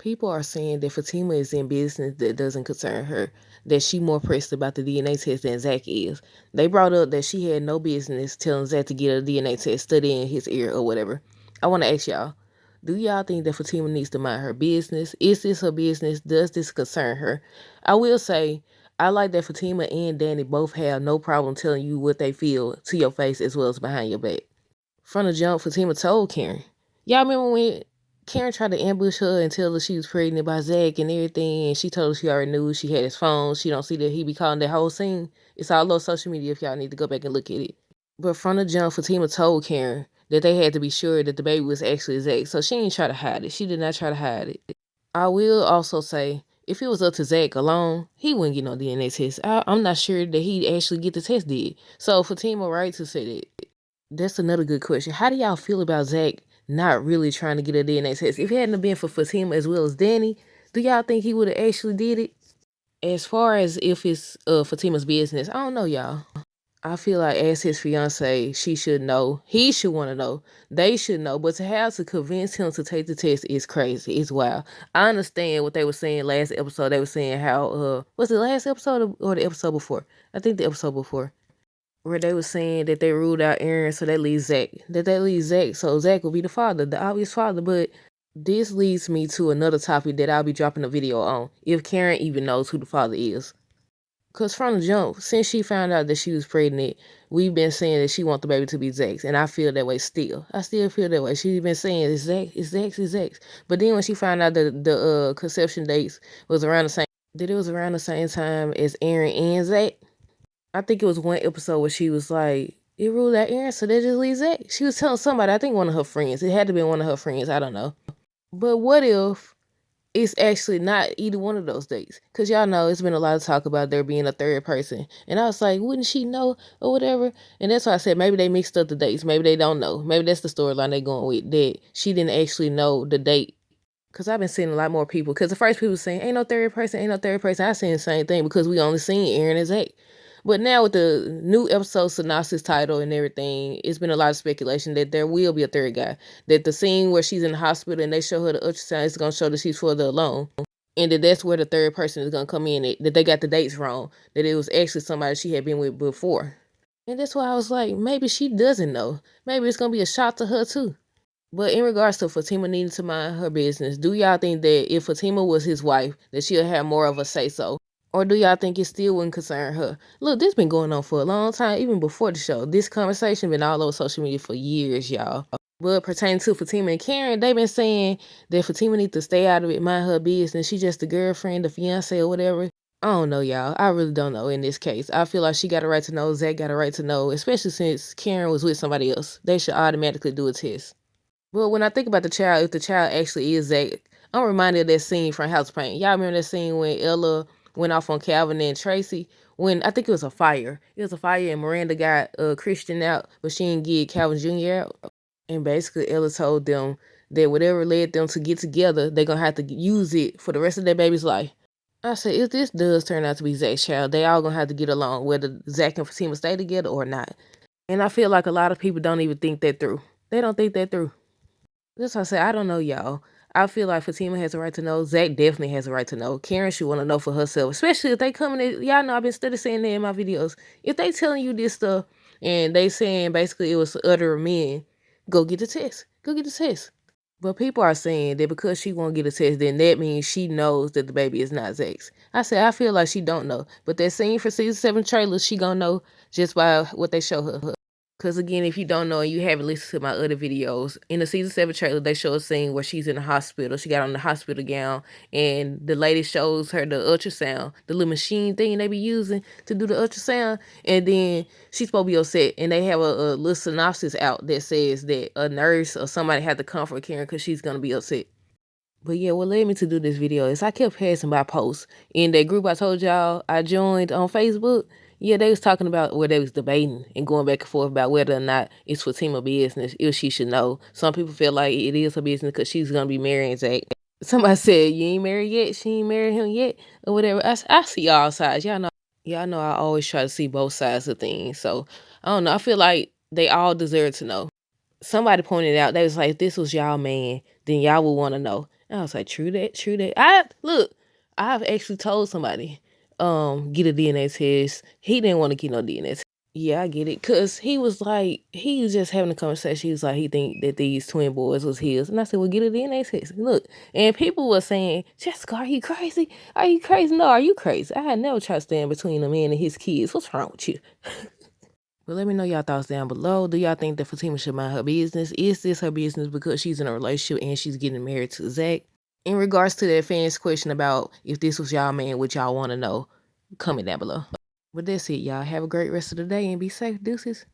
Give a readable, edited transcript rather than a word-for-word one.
People are saying that Fatima is in business that doesn't concern her, that she more pressed about the DNA test than Zach is. They brought up that she had no business telling Zach to get a DNA test, studying his ear or whatever. I want to ask y'all, do y'all think that Fatima needs to mind her business? Is this her business? Does this concern her? I will say, I like that Fatima and Danny both have no problem telling you what they feel to your face as well as behind your back. From the jump, Fatima told Karen. Y'all remember when Karen tried to ambush her and tell her she was pregnant by Zach and everything, and she told her she already knew, she had his phone, she don't see that he be calling that whole scene? It's all over social media if y'all need to go back and look at it. But from the jump, Fatima told Karen that they had to be sure that the baby was actually Zach, so she didn't try to hide it. She did not try to hide it. I will also say, if it was up to Zach alone, he wouldn't get no DNA test. I'm not sure that he'd actually get the test did. So Fatima right to say that. That's another good question. How do y'all feel about Zach not really trying to get a DNA test? If it hadn't been for Fatima as well as Danny, do y'all think he would have actually did it? As far as if it's Fatima's business, I don't know, y'all. I feel like as his fiance, she should know. He should want to know. They should know. But to have to convince him to take the test is crazy. It's wild. I understand what they were saying last episode. They were saying how, was it last episode or the episode before? I think the episode before. Where they were saying that they ruled out Aaron, so that leaves Zach. That leaves Zach, so Zach will be the father, the obvious father. But this leads me to another topic that I'll be dropping a video on, if Karen even knows who the father is. Because from the jump, since she found out that she was pregnant, we've been saying that she wants the baby to be Zach's, and I feel that way still. I still feel that way. She's been saying, it's Zach, it's Zach, it's Zach. But then when she found out that the conception dates was around the same, that it was around the same time as Aaron and Zach, I think it was one episode where she was like, it ruled out Aaron, so they just leave Zach. She was telling somebody, I think one of her friends. It had to be one of her friends. I don't know. But what if it's actually not either one of those dates? Because y'all know it's been a lot of talk about there being a third person. And I was like, wouldn't she know or whatever? And that's why I said maybe they mixed up the dates. Maybe they don't know. Maybe that's the storyline they're going with, that she didn't actually know the date. Because I've been seeing a lot more people. Because the first people were saying, ain't no third person, ain't no third person. I seen the same thing because we only seen Aaron and Zach. But now with the new episode synopsis title and everything, it's been a lot of speculation that there will be a third guy. That the scene where she's in the hospital and they show her the ultrasound is going to show that she's further alone. And that's where the third person is going to come in. That they got the dates wrong. That it was actually somebody she had been with before. And that's why I was like, maybe she doesn't know. Maybe it's going to be a shock to her too. But in regards to Fatima needing to mind her business, do y'all think that if Fatima was his wife, that she'll have more of a say-so? Or do y'all think it still wouldn't concern her? Look, this been going on for a long time, even before the show. This conversation been all over social media for years, y'all. But pertaining to Fatima and Karen, they been saying that Fatima needs to stay out of it, mind her business. She just the girlfriend, the fiance, or whatever. I don't know, y'all. I really don't know in this case. I feel like she got a right to know. Zach got a right to know, especially since Karen was with somebody else. They should automatically do a test. Well, when I think about the child, if the child actually is Zach, I'm reminded of that scene from House Paint. Y'all remember that scene when Ella went off on Calvin and Tracy? When I think it was a fire. It was a fire and Miranda got Christian out, but she didn't get Calvin Jr. out. And basically Ella told them that whatever led them to get together, they're going to have to use it for the rest of their baby's life. I said, if this does turn out to be Zach's child, they all going to have to get along, whether Zach and Fatima stay together or not. And I feel like a lot of people don't even think that through. They don't think that through. That's why I say, I don't know, y'all. I feel like Fatima has a right to know. Zach definitely has a right to know. Karen should want to know for herself, especially if they coming in. Y'all know I've been studying saying that in my videos. If they telling you this stuff and they saying basically it was other men, go get the test. Go get the test. But people are saying that because she won't get a test, then that means she knows that the baby is not Zach's. I say, I feel like she don't know. But that scene for season 7 trailer, she gonna know just by what they show her. Because again, if you don't know and you haven't listened to my other videos, in the season 7 trailer, they show a scene where she's in the hospital. She got on the hospital gown and the lady shows her the ultrasound, the little machine thing they be using to do the ultrasound. And then she's supposed to be upset. And they have a little synopsis out that says that a nurse or somebody had to comfort Karen because she's going to be upset. But yeah, what led me to do this video is I kept passing by posts. In that group I told y'all I joined on Facebook, yeah, they was talking about where they was debating and going back and forth about whether or not it's Fatima business, if she should know. Some people feel like it is her business because she's going to be marrying Zach. Somebody said, you ain't married yet? She ain't married him yet? Or whatever. I see all sides. Y'all know I always try to see both sides of things. So, I don't know. I feel like they all deserve to know. Somebody pointed out, they was like, if this was y'all man, then y'all would want to know. I was like, true that, true that. I've actually told somebody, get a DNA test. He didn't want to get no DNA test. Yeah, I get it. Cause he was just having a conversation. He was like, he think that these twin boys was his. And I said, well, get a DNA test. Look. And people were saying, Jessica, are you crazy? Are you crazy? No, are you crazy? I had never tried to stand between a man and his kids. What's wrong with you? Well, let me know y'all thoughts down below. Do y'all think that Fatima should mind her business? Is this her business because she's in a relationship and she's getting married to Zach? In regards to that fan's question about if this was y'all man, what y'all want to know, comment down below. But that's it, y'all. Have a great rest of the day and be safe. Deuces.